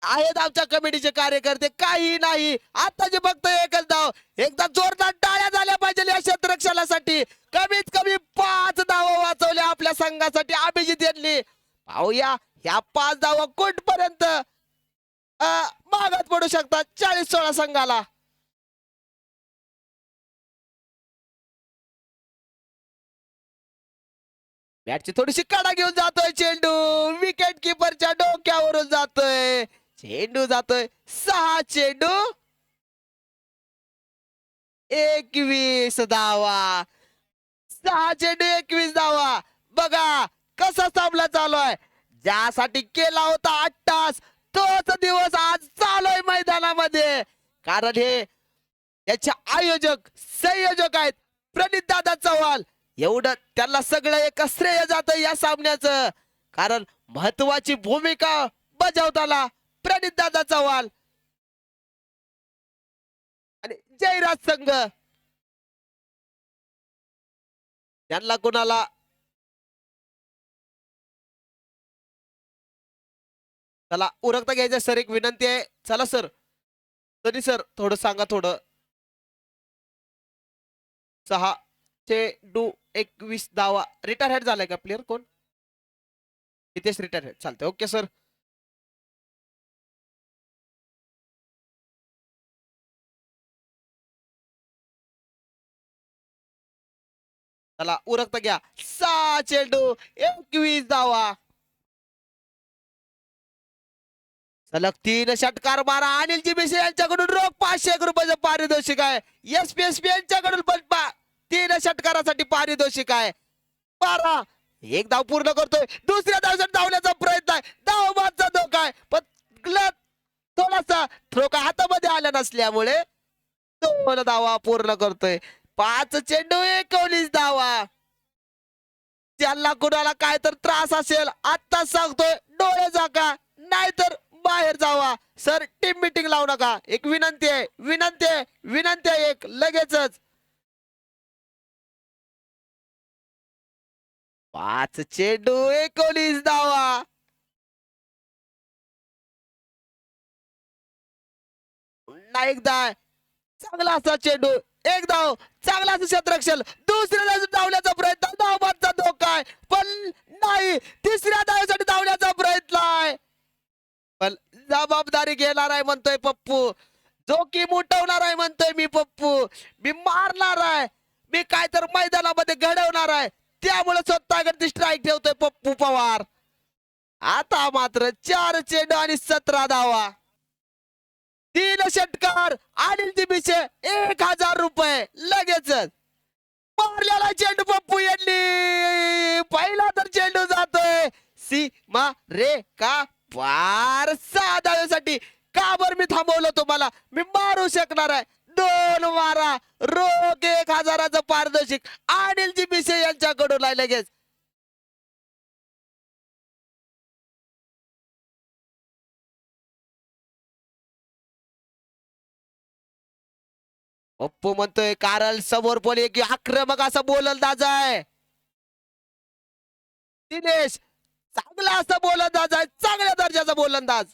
आहेत आमच्या कमिटीचे कार्यकर्ते, काही नाही. आता जे बघतोय एकच धाव, एकदा जोरदार टाळ्या झाल्या पाहिजे या क्षेत्ररक्षणासाठी. कमीत कमी 5 धावा वाचवल्या आपल्या संघासाठी अभिजित यांनी. पाहूया ह्या 5 धावा कुठपर्यंत मागात पडू शकतात 40-16 संघाला. बॅटची थोडीशी कडा घेऊन जातोय चेंडू, विकेट किपरच्या डोक्यावरून जातोय. चेंडू जातोय 6 चेंडू 21 धावा. 6 चेंडू 21 धावा. बघा कसा सामना चालू आहे. ज्यासाठी केला होता 8 तास तोच दिवस आज चालू आहे मैदानामध्ये. कारण हे याचे आयोजक संयोजक आहेत प्रणित दादा चव्हाण. एवढं त्यांना सगळं एक श्रेय जात या सामन्याचं. कारण महत्वाची भूमिका बजावताना प्रणित दादा चव्हाण आणि जयराज संघ त्यांना कोणाला चला उरकता घ्यायचं सर, एक विनंती आहे. चला सर, तरी सर थोडं सांगा थोडं. 6 चेंडू 21 धावा. रिटायर हेड झालाय का प्लेअर कोण? हितेश रिटायर हेड, चालतंय. Okay sir. चला उरकता घ्या. 6 चेंडू 21 धावा. सलग 3 षटकार मारा. अनिल जिबिसे यांच्याकडून रोख 500 रुपयाचं पारितोषिक आहे. एसपीएसपी यांच्याकडून पण 3 षटकारासाठी पारितोषिक आहे. 12 एक धाव पूर्ण करतोय. दुसऱ्या धावसाठी धावण्याचा प्रयत्न आहे. धावबादचा धोका आहे, पण थोडासा थ्रो का हातामध्ये आला नसल्यामुळे 2 धावा पूर्ण करतोय. 5 चेंडू 19 धावा. ज्यांना कुणाला काय तर त्रास असेल आता सांगतोय, डोळे झाका नाहीतर बाहेर जावा. सर टीम मीटिंग लावू नका. एक विनंती आहे, विनंती आहे, विनंती आहे एक लगेचच. 5 चेंडू 19 धावा. पुन्हा एकदा चांगला असा चेंडू, एक धाव, चांगला असं क्षेत्ररक्षण. दुसऱ्या धावण्याचा प्रयत्न, धावबादचा धोका आहे, पण नाही. तिसऱ्या धावसाठी धावण्याचा प्रयत्न आहे, पण जबाबदारी घेणार आहे म्हणतोय पप्पू. जोखीम उठवणार आहे म्हणतोय मी पप्पू. मी मारणार आहे, मी काय तर मैदानामध्ये घडवणार आहे. त्यामुळे स्वतःकडे स्ट्राईक ठेवतोय पप्पू पवार. आता मात्र 4 चेंडू आणि 17 धावा. 3 षटकार. अनिल जिबिसे 1000 रुपये लगेचच. मारलेला चेंडू पप्पू यांनी. पहिला तर चेंडू जातोय सीमा रेखा पार. 6 धावेसाठी. का बरं मी थांबवलं तुम्हाला? मी मारू शकणार आहे. 2 मारा. रोख 1000चं पारितोषिक अनिल जिबिसे यांच्याकडून आहे लगेच. पप्पू म्हणतोय कारण समोर बोले की आक्रमक असा गोलंदाज आहे दिनेश. चांगला असा गोलंदाज आहे, चांगल्या दर्जाचा गोलंदाज.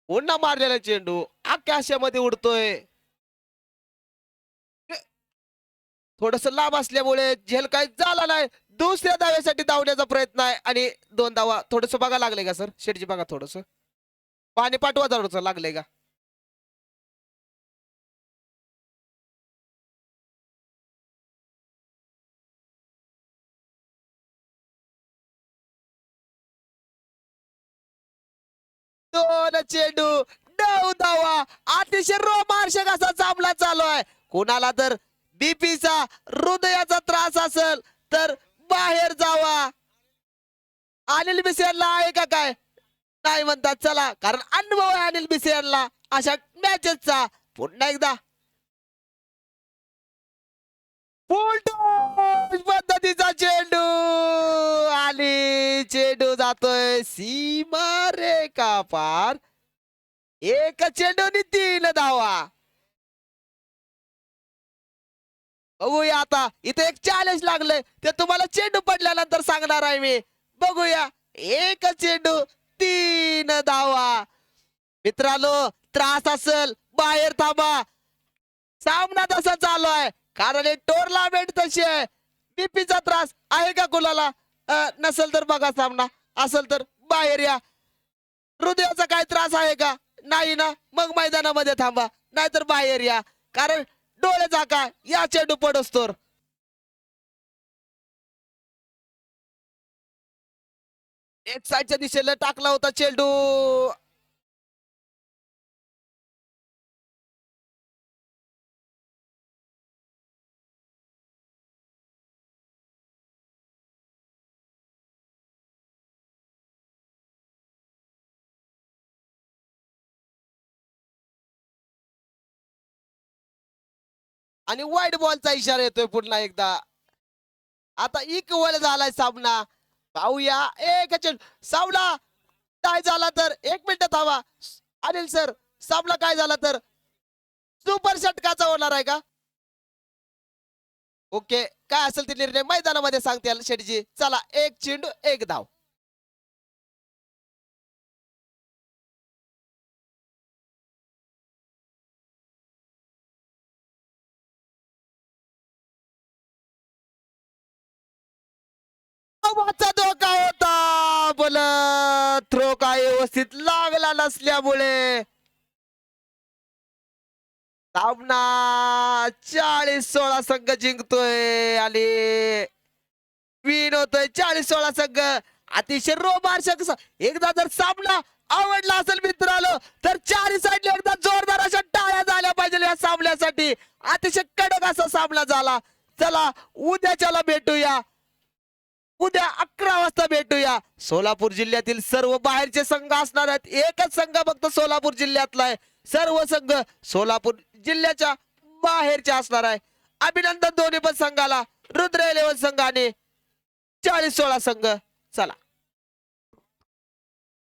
पुन्हा मारलेला चेंडू आकाशामध्ये उडतोय. थोडस लांब असल्यामुळे झेल काही झाला नाही. दुसऱ्या धाव्यासाठी धावण्याचा प्रयत्न आहे आणि 2 धावा. थोडस बघा लागले का सर? शेटजी बघा थोडस पाणी पाठवा, थोडस लागले का? दोन चेंडू 9 9 धावा. अतिशय रोमांचक असा सामना चालू आहे. कोणाला तर बीपीचा हृदयाचा त्रास असेल तर बाहेर जावा. अनिल बिसेनला आहे का काय नाही म्हणतात, चला, कारण अनुभव आहे अनिल बिसेनला अशा मॅचेसचा. पुन्हा एकदा फुल टॉस पद्धतीचा चेंडू आणि चेंडू जातोय सीमा रेखा पार. एक चेंडूनी 3 धावा. बघूया आता इथे एक चॅलेंज लागलंय ते तुम्हाला चेंडू पडल्यानंतर सांगणार आहे मी. बघूया, एक चेंडू 3 धावा. मित्रांनो, त्रास असेल बाहेर थांबा. सामना तसा चालू आहे कारण हे टोर्नामेंट तशी आहे. बीपीचा त्रास आहे का कुणाला? नसेल तर बघा सामना, असेल तर बाहेर या. हृदयाचा काय त्रास आहे का? नाही ना, मग मैदानामध्ये थांबा, नाहीतर बाहेर या. कारण डोळे झाका, या चेंडू पडोस्तोर. एक साईडच्या दिशेला टाकला होता चेंडू. आणि वाईट बॉलचा इशारा येतोय पुन्हा एकदा. आता इक्वल झालाय सामना. पाहूया, एक चेंडू सामना काय झाला तर 1 मिनिट थांबा. अनिल सर, सामना काय झाला तर सुपर षटकाचा होणार आहे का? ओके, काय असेल ते निर्णय मैदानामध्ये सांगते शेटजी. चला, एक चेंडू 1 धाव. धावाचा धोका होता, पण थ्रो काय व्यवस्थित लागला नसल्यामुळे सामना 40-16 संघ जिंकतोय आणि विन होतोय 40-16 संघ. अतिशय रोमांचक. एकदा जर सामना आवडला असेल मित्रांनो तर चारी साईडला एकदा जोरदार अशा टाळ्या झाल्या पाहिजे या सामन्यासाठी. अतिशय कडक असा सामना झाला. चला, उद्याच्याला भेटूया. उद्या 11 वाजता भेटूया. सोलापूर जिल्ह्यातील सर्व बाहेरचे संघ असणार आहेत. एकच संघ फक्त सोलापूर जिल्ह्यातला आहे. सर्व संघ सोलापूर जिल्ह्याच्या बाहेरचे असणार आहे. अभिनंदन दोन्ही पण संघाला. रुद्र 11 संघ आणि 40-16 संघ. चला.